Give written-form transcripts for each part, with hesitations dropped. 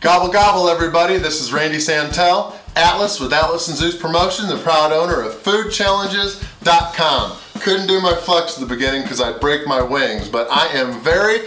Gobble gobble everybody, this is Randy Santel, Atlas with Atlas and Zeus Promotion, the proud owner of foodchallenges.com. Couldn't do my flex at the beginning because I'd break my wings, but I am very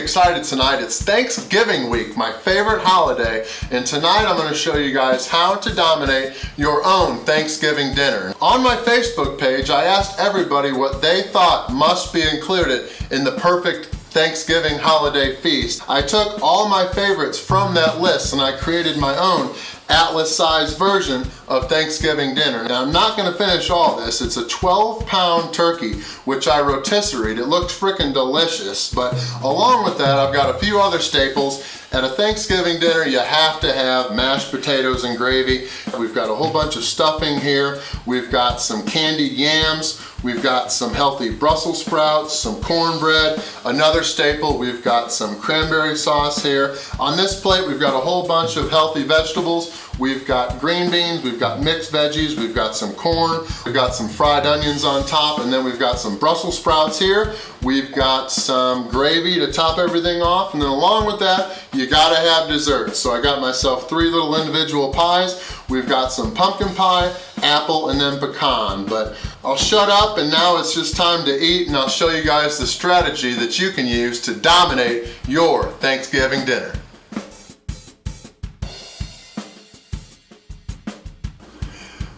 excited tonight. It's Thanksgiving week, my favorite holiday, and tonight I'm going to show you guys how to dominate your own Thanksgiving dinner. On my Facebook page, I asked everybody what they thought must be included in the perfect Thanksgiving holiday feast. I took all my favorites from that list and I created my own Atlas-sized version of Thanksgiving dinner. Now I'm not going to finish all this. It's a 12-pound turkey which I rotisserie'd. It looked freaking delicious, but along with that I've got a few other staples. At a Thanksgiving dinner you have to have mashed potatoes and gravy. We've got a whole bunch of stuffing here. We've got some candied yams. We've got some healthy Brussels sprouts, some cornbread. Another staple, we've got some cranberry sauce here. On this plate, we've got a whole bunch of healthy vegetables. We've got green beans, we've got mixed veggies, we've got some corn, we've got some fried onions on top, and then we've got some Brussels sprouts here. We've got some gravy to top everything off, and then along with that, you gotta have dessert. So I got myself 3 little individual pies. We've got some pumpkin pie, apple, and then pecan. But I'll shut up, and now it's just time to eat, and I'll show you guys the strategy that you can use to dominate your Thanksgiving dinner.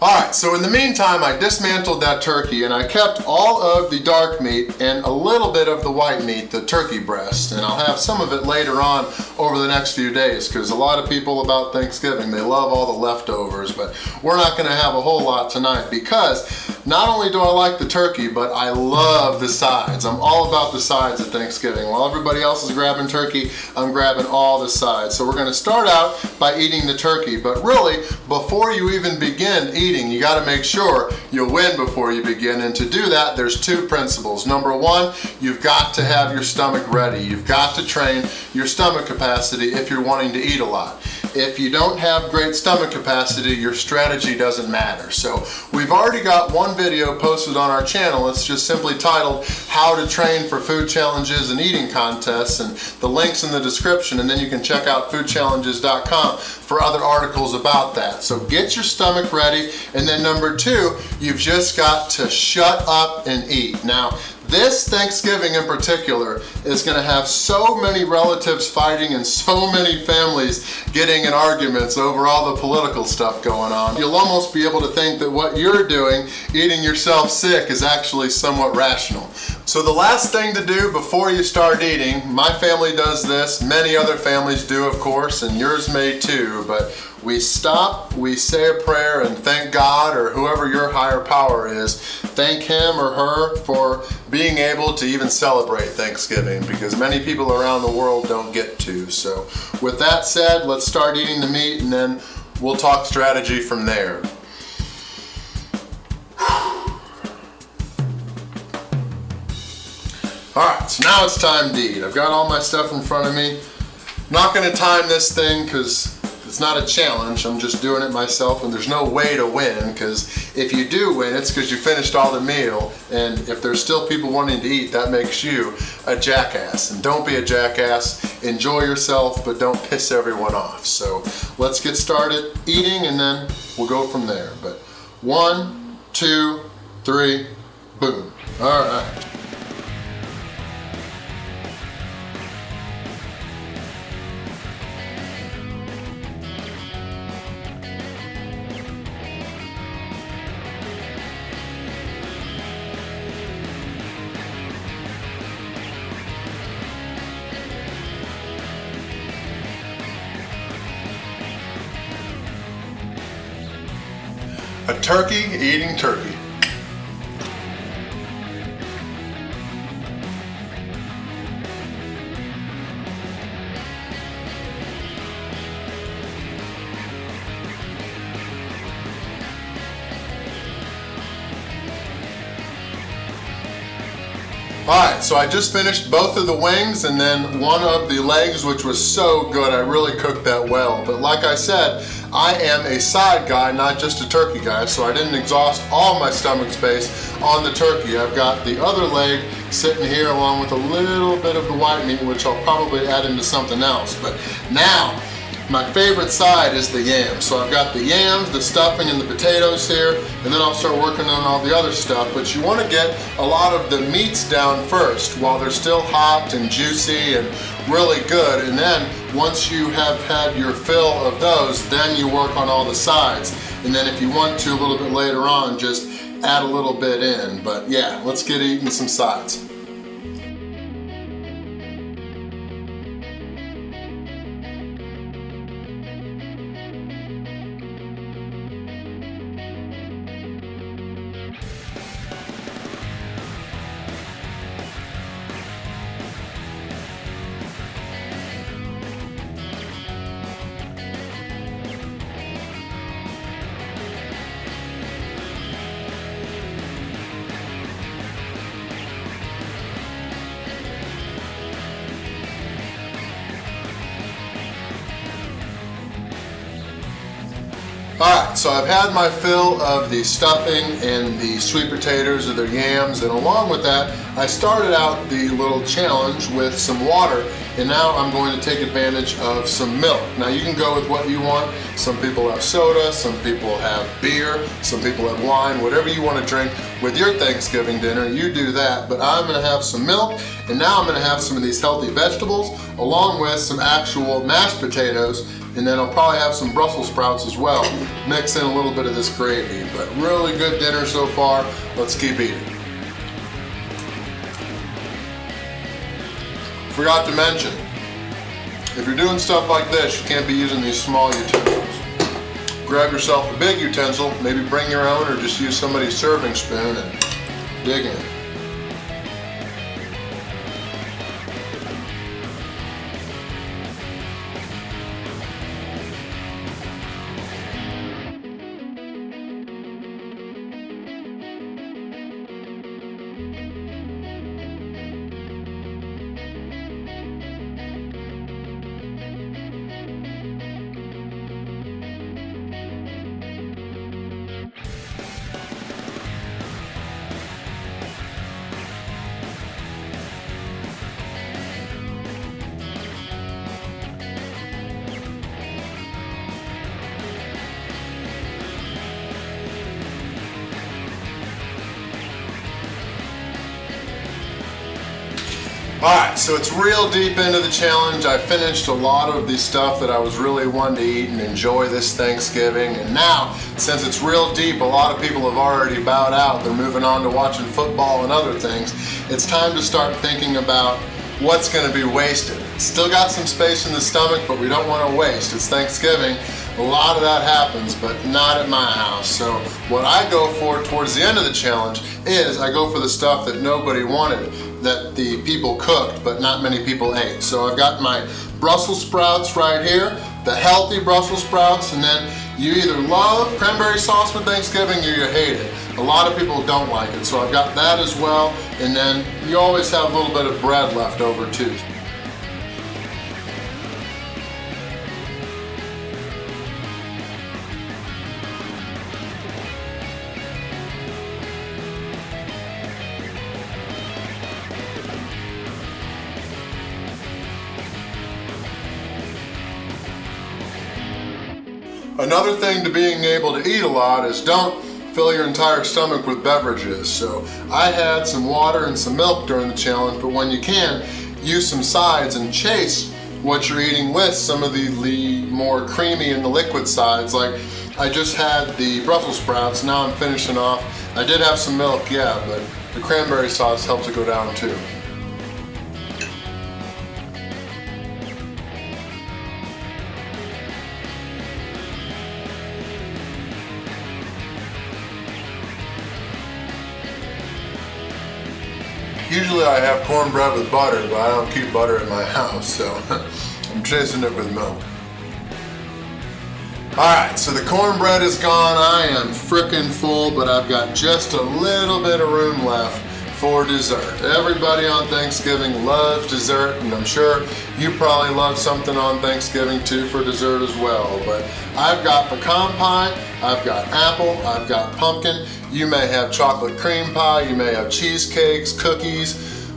Alright, so in the meantime I dismantled that turkey and I kept all of the dark meat and a little bit of the white meat, the turkey breast, and I'll have some of it later on over the next few days because a lot of people about Thanksgiving, they love all the leftovers, but we're not going to have a whole lot tonight because not only do I like the turkey, but I love the sides. I'm all about the sides at Thanksgiving. While everybody else is grabbing turkey, I'm grabbing all the sides. So we're going to start out by eating the turkey, but really, before you even begin eating, you got to make sure you win before you begin, and to do that there's 2 principles. Number 1, you've got to have your stomach ready. You've got to train your stomach capacity if you're wanting to eat a lot. If you don't have great stomach capacity, your strategy doesn't matter. So we've already got one video posted on our channel. It's just simply titled How to Train for Food Challenges and Eating Contests, and the link's in the description, and then you can check out foodchallenges.com for other articles about that. So get your stomach ready, and then number 2, you've just got to shut up and eat. Now, this Thanksgiving in particular is going to have so many relatives fighting and so many families getting in arguments over all the political stuff going on. You'll almost be able to think that what you're doing, eating yourself sick, is actually somewhat rational. So the last thing to do before you start eating, my family does this, many other families do of course, and yours may too, but we stop, we say a prayer, and thank God, or whoever your higher power is, thank him or her for being able to even celebrate Thanksgiving, because many people around the world don't get to. So with that said, let's start eating the meat and then we'll talk strategy from there. Alright, so now it's time to eat. I've got all my stuff in front of me. I'm not going to time this thing because it's not a challenge. I'm just doing it myself, and there's no way to win, because if you do win, it's because you finished all the meal, and if there's still people wanting to eat, that makes you a jackass. And don't be a jackass. Enjoy yourself, but don't piss everyone off. So let's get started eating, and then we'll go from there. But 1, 2, 3, boom. All right. A turkey eating turkey. Alright, so I just finished both of the wings and then one of the legs, which was so good. I really cooked that well. But like I said, I am a side guy, not just a turkey guy, so I didn't exhaust all my stomach space on the turkey. I've got the other leg sitting here along with a little bit of the white meat, which I'll probably add into something else. But now, my favorite side is the yams. So I've got the yams, the stuffing, and the potatoes here, and then I'll start working on all the other stuff. But you want to get a lot of the meats down first while they're still hot and juicy and really good. And then once you have had your fill of those, then you work on all the sides. And then if you want to a little bit later on, just add a little bit in. But yeah, let's get eating some sides. Alright, so I've had my fill of the stuffing and the sweet potatoes or the yams, and along with that, I started out the little challenge with some water, and now I'm going to take advantage of some milk. Now you can go with what you want. Some people have soda, some people have beer, some people have wine, whatever you want to drink with your Thanksgiving dinner, you do that. But I'm going to have some milk, and now I'm going to have some of these healthy vegetables, along with some actual mashed potatoes, and then I'll probably have some Brussels sprouts as well. Mix in a little bit of this gravy, but really good dinner so far. Let's keep eating. Forgot to mention, if you're doing stuff like this, you can't be using these small utensils. Grab yourself a big utensil, maybe bring your own or just use somebody's serving spoon and dig in. Alright, so it's real deep into the challenge. I finished a lot of the stuff that I was really wanting to eat and enjoy this Thanksgiving. And now, since it's real deep, a lot of people have already bowed out. They're moving on to watching football and other things. It's time to start thinking about what's going to be wasted. Still got some space in the stomach, but we don't want to waste. It's Thanksgiving. A lot of that happens, but not at my house. So what I go for towards the end of the challenge is I go for the stuff that nobody wanted, that the people cooked, but not many people ate. So I've got my Brussels sprouts right here, the healthy Brussels sprouts, and then you either love cranberry sauce with Thanksgiving or you hate it. A lot of people don't like it, so I've got that as well, and then you always have a little bit of bread left over too. Another thing to being able to eat a lot is don't fill your entire stomach with beverages. So I had some water and some milk during the challenge, but when you can, use some sides and chase what you're eating with some of the more creamy and the liquid sides. Like I just had the Brussels sprouts, now I'm finishing off. I did have some milk, yeah, but the cranberry sauce helps it go down too. Usually I have cornbread with butter, but I don't keep butter in my house, so I'm chasing it with milk. Alright, so the cornbread is gone. I am frickin' full, but I've got just a little bit of room left for dessert. Everybody on Thanksgiving loves dessert, and I'm sure you probably love something on Thanksgiving too for dessert as well. But I've got pecan pie, I've got apple, I've got pumpkin. You may have chocolate cream pie, you may have cheesecakes, cookies,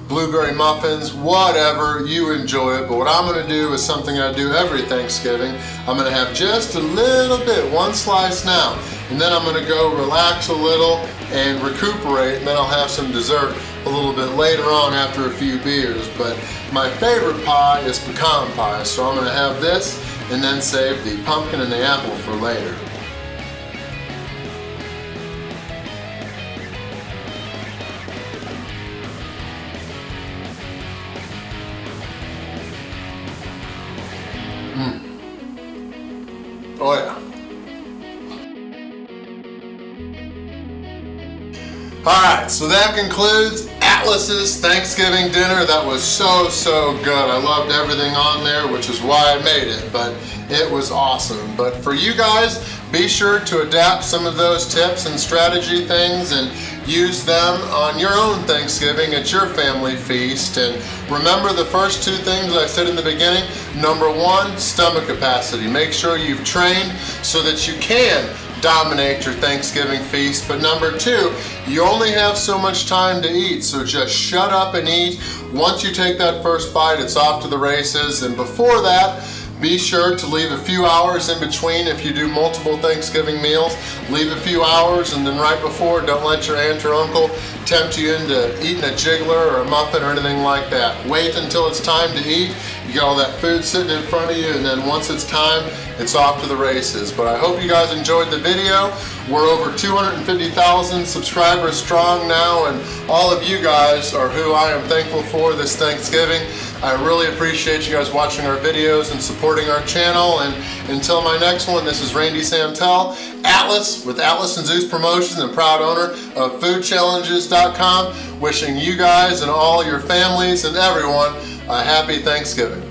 blueberry muffins, whatever, you enjoy it. But what I'm gonna do is something I do every Thanksgiving. I'm gonna have just a little bit, one slice now, and then I'm gonna go relax a little and recuperate, and then I'll have some dessert a little bit later on after a few beers. But my favorite pie is pecan pie, so I'm gonna have this and then save the pumpkin and the apple for later. Oh yeah. Alright, so that concludes Atlas's Thanksgiving dinner. That was so good. I loved everything on there, which is why I made it, but it was awesome. But for you guys, be sure to adapt some of those tips and strategy things and use them on your own Thanksgiving at your family feast. And remember the first two things I said in the beginning. Number one, stomach capacity. Make sure you've trained so that you can dominate your Thanksgiving feast. But number two, you only have so much time to eat, so just shut up and eat. Once you take that first bite, it's off to the races. And before that, be sure to leave a few hours in between. If you do multiple Thanksgiving meals, leave a few hours, and then right before, don't let your aunt or uncle tempt you into eating a jiggler or a muffin or anything like that. Wait until it's time to eat. You got all that food sitting in front of you, and then once it's time, it's off to the races. But I hope you guys enjoyed the video. We're over 250,000 subscribers strong now, and all of you guys are who I am thankful for this Thanksgiving. I really appreciate you guys watching our videos and supporting our channel. And until my next one, this is Randy Santel, Atlas with Atlas and Zeus Promotions and proud owner of foodchallenges.com, wishing you guys and all your families and everyone a happy Thanksgiving.